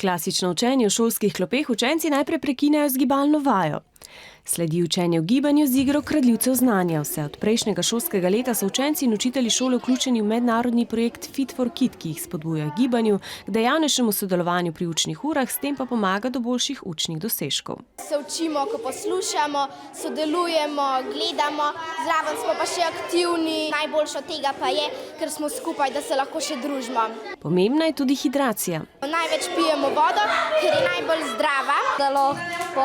Klasično učenje v šolskih klopeh učenci najprej prekinejo z gibalno vajo. Sledi učenje v gibanju z igro Kradljivcev znanja. Vse od prejšnjega šolskega leta so učenci in učitelji šole vključeni v mednarodni projekt Fit for Kid, ki jih spodbuja k gibanju, k dejavnejšemu sodelovanju pri učnih urah, s tem pa pomaga do boljših učnih dosežkov. Se učimo, ko poslušamo, sodelujemo, gledamo, zraven smo pa še aktivni. Najboljše od tega pa je, ker smo skupaj, da se lahko še družimo. Pomembna je tudi hidracija. Največ pijemo vodo, ker je najbolj zdrava. Da lahko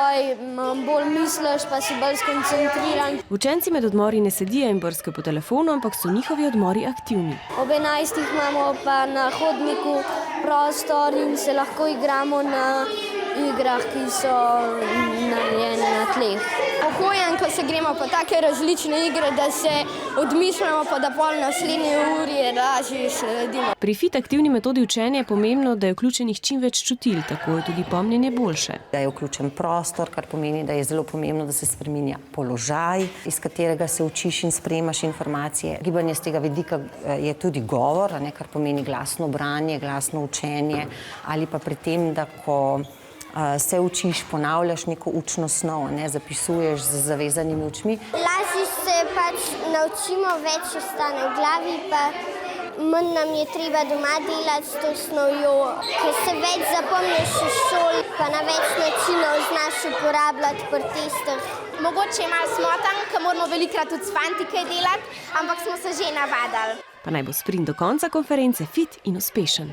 bolj misliš, pa si bolj skoncentriran. Učenci med odmori ne sedijo in brskajo po telefonu, ampak so njihovi odmori aktivni. Ob 11. imamo pa na hodniku prostor in se lahko igramo na igrah, ki so narejene na tleh. Pohojen, ko se gremo po take različne igre, da se odmišljamo, pa da pol naslednje uri lažje sledimo. Pri fit aktivni metodi učenja je pomembno, da je vključenih čim več čutil, tako je tudi pomnjenje boljše. Da je vključen prostor, kar pomeni, da je zelo pomembno, da se spreminja položaj, iz katerega se učiš in sprejemaš informacije. Gibanje z tega vidika je tudi govor, kar pomeni glasno branje, glasno učenje, ali pa pri tem, da ko se učiš, ponavljaš neko učno snov, zapisuješ z zavezanimi očmi. Lažje se naučimo, več ostane v glavi, pa manj nam je treba doma delati s to snovjo, ker se več zapomniš v šoli, pa na več načinov znaš uporabljati pri testih. Mogoče je malo smotan, ker moramo velikokrat tudi s fanti kaj delati, ampak smo se že navadili. Pa naj bo sprint do konca konference fit in uspešen.